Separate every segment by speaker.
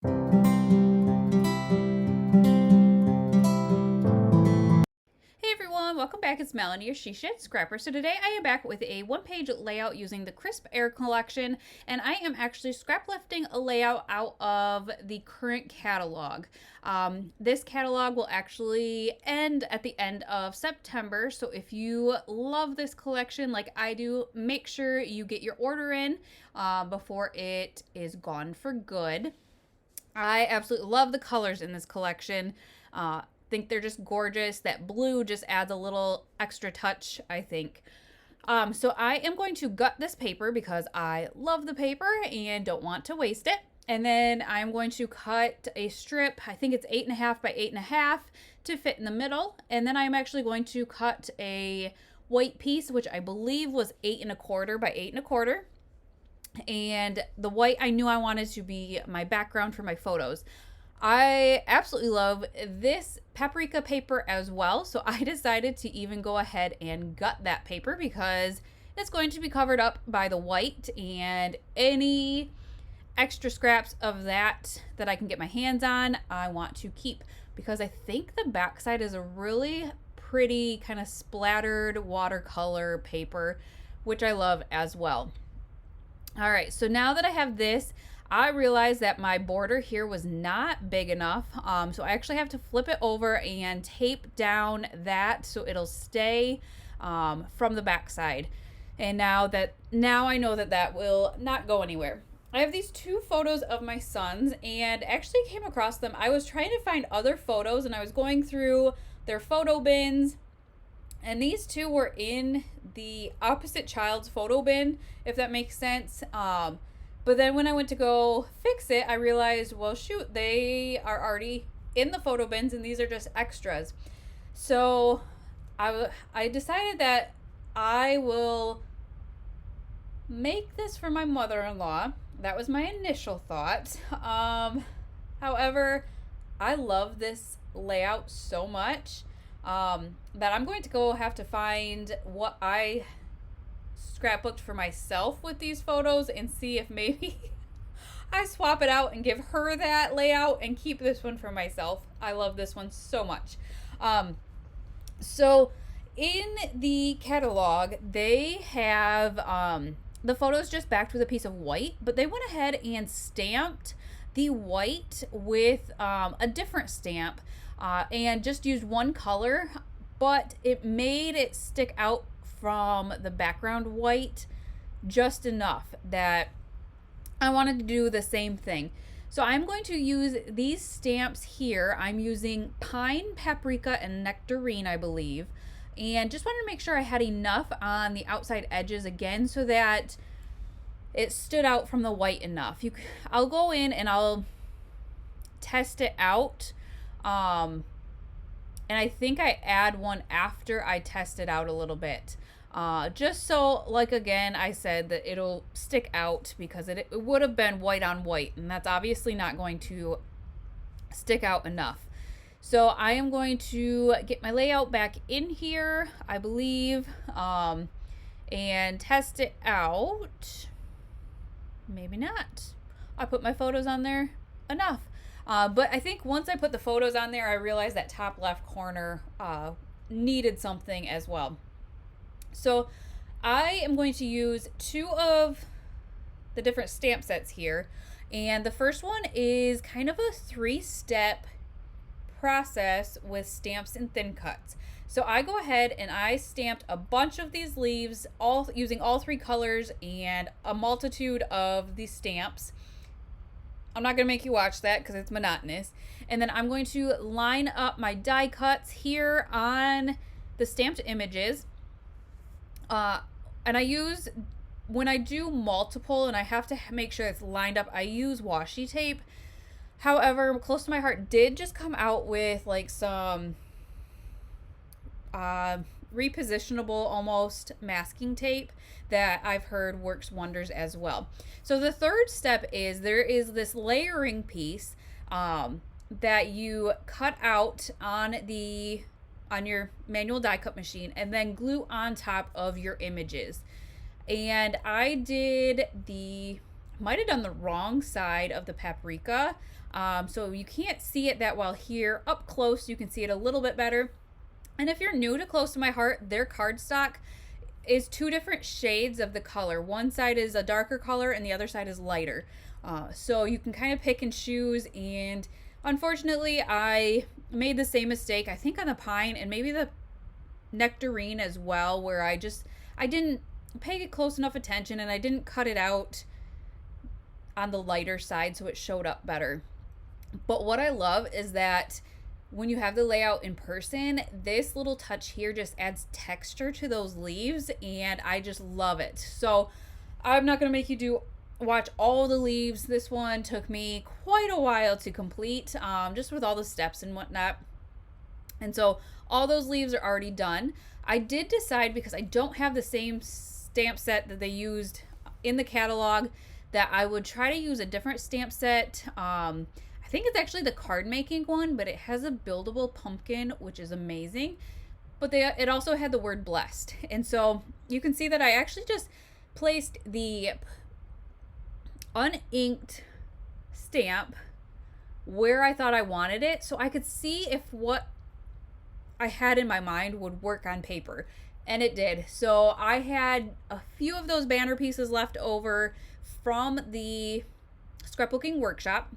Speaker 1: Hey everyone, welcome back. It's Melanie, your She Shed Scrapper. So today I am back with a one-page layout using the Crisp Air collection, and I am actually scrap lifting a layout out of the current catalog. This catalog will actually end at the end of September, so if you love this collection like I do, make sure you get your order in before it is gone for good. I absolutely love the colors in this collection. Think they're just gorgeous. That blue just adds a little extra touch, I think. So I am going to gut this paper because I love the paper and don't want to waste it. And then I'm going to cut a strip, I think it's 8.5 by 8.5 to fit in the middle. And then I'm actually going to cut a white piece, which I believe was 8.25 by 8.25. And the white I knew I wanted to be my background for my photos. I absolutely love this paprika paper as well, so I decided to even go ahead and gut that paper because it's going to be covered up by the white, and any extra scraps of that I can get my hands on I want to keep, because I think the backside is a really pretty kind of splattered watercolor paper, which I love as well. All right, so now that I have this, I realized that my border here was not big enough. So I actually have to flip it over and tape down that so it'll stay from the back side. And now I know that will not go anywhere. I have these two photos of my sons and actually came across them. I was trying to find other photos and I was going through their photo bins, and these two were in the opposite child's photo bin, if that makes sense. But then when I went to go fix it, I realized, well, shoot, they are already in the photo bins and these are just extras. So I decided that I will make this for my mother-in-law. That was my initial thought. However, I love this layout so much that I'm going to go have to find what I scrapbooked for myself with these photos and see if maybe I swap it out and give her that layout and keep this one for myself. I love this one so much. So in the catalog, they have the photos just backed with a piece of white, but they went ahead and stamped the white with a different stamp and just used one color, but it made it stick out from the background white just enough that I wanted to do the same thing. So I'm going to use these stamps here. I'm using Pine, Paprika, and Nectarine, I believe. And just wanted to make sure I had enough on the outside edges again so that it stood out from the white enough. I'll go in and I'll test it out. And I think I add one after I test it out a little bit. Just so, like again, I said that it'll stick out, because it would have been white on white, and that's obviously not going to stick out enough. So I am going to get my layout back in here, I believe, and test it out. Maybe not. I put my photos on there enough. But I think once I put the photos on there, I realized that top left corner needed something as well. So I am going to use two of the different stamp sets here. And the first one is kind of a 3-step process with stamps and thin cuts. So I go ahead and I stamped a bunch of these leaves, all using all 3 colors and a multitude of these stamps. I'm not going to make you watch that because it's monotonous. And then I'm going to line up my die cuts here on the stamped images. And I use, when I do multiple and I have to make sure it's lined up, I use washi tape. However, Close to My Heart did just come out with like some repositionable almost masking tape that I've heard works wonders as well. So the third step is there is this layering piece that you cut out on your manual die cut machine and then glue on top of your images. And I did the might have done the wrong side of the paprika. So you can't see it that well here. Up close, you can see it a little bit better. And if you're new to Close to My Heart, their cardstock is two different shades of the color. One side is a darker color and the other side is lighter. So you can kind of pick and choose. And unfortunately, I made the same mistake, I think on the pine and maybe the nectarine as well, where I didn't pay close enough attention and I didn't cut it out on the lighter side so it showed up better. But what I love is that when you have the layout in person, this little touch here just adds texture to those leaves and I just love it. So I'm not gonna make you watch all the leaves. This one took me quite a while to complete, just with all the steps and whatnot. And so all those leaves are already done. I did decide, because I don't have the same stamp set that they used in the catalog, that I would try to use a different stamp set. I think it's actually the card making one, but it has a buildable pumpkin, which is amazing. But it also had the word blessed. And so you can see that I actually just placed the uninked stamp where I thought I wanted it, so I could see if what I had in my mind would work on paper. And it did. So I had a few of those banner pieces left over from the scrapbooking workshop.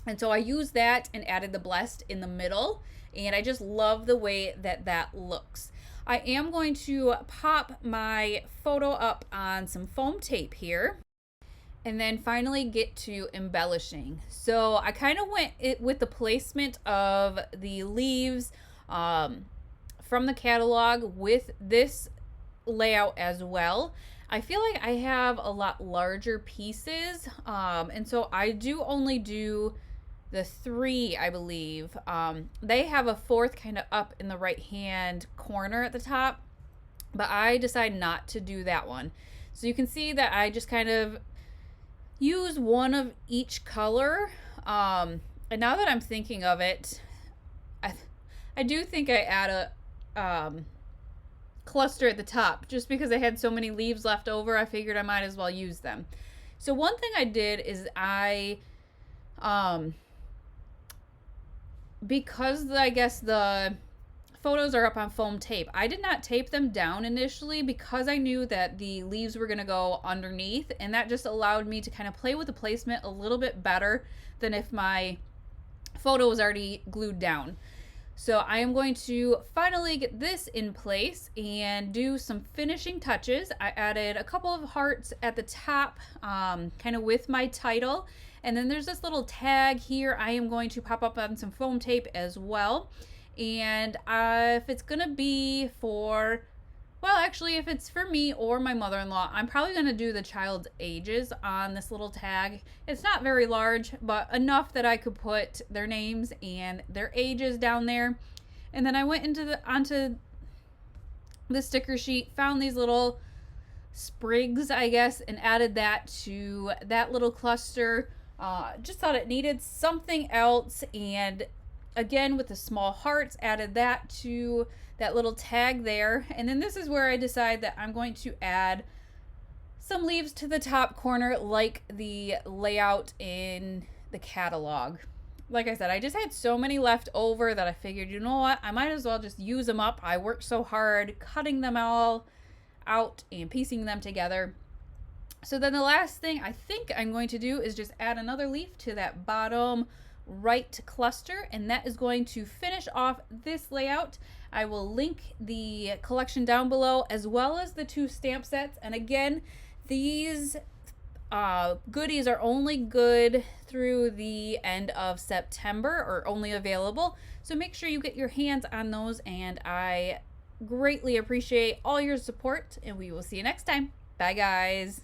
Speaker 1: And so I used that and added the blessed in the middle. And I just love the way that that looks. I am going to pop my photo up on some foam tape here. And then finally get to embellishing. So I kind of went with the placement of the leaves from the catalog with this layout as well. I feel like I have a lot larger pieces, and so I do only do the 3, I believe. They have a 4th kind of up in the right hand corner at the top, but I decided not to do that one. So you can see that I just kind of use one of each color, and now that I'm thinking of it, I do think I add a cluster at the top just because I had so many leaves left over. I figured I might as well use them. So one thing I did is I because I guess the photos are up on foam tape, I did not tape them down initially because I knew that the leaves were going to go underneath, and that just allowed me to kind of play with the placement a little bit better than if my photo was already glued down. So I am going to finally get this in place and do some finishing touches. I added a couple of hearts at the top, kind of with my title. And then there's this little tag here I am going to pop up on some foam tape as well. And if it's gonna be for, well, actually, if it's for me or my mother-in-law, I'm probably gonna do the child's ages on this little tag. It's not very large, but enough that I could put their names and their ages down there. And then I went onto the sticker sheet, found these little sprigs, I guess, and added that to that little cluster. Just thought it needed something else, and again with the small hearts, added that to that little tag there. And then this is where I decide that I'm going to add some leaves to the top corner like the layout in the catalog. Like I said, I just had so many left over that I figured, you know what, I might as well just use them up. I worked so hard cutting them all out and piecing them together. So then the last thing I think I'm going to do is just add another leaf to that bottom right cluster, and that is going to finish off this layout. I will link the collection down below as well as the 2 stamp sets. And again, these goodies are only good through the end of September, or only available. So make sure you get your hands on those, and I greatly appreciate all your support, and we will see you next time. Bye guys.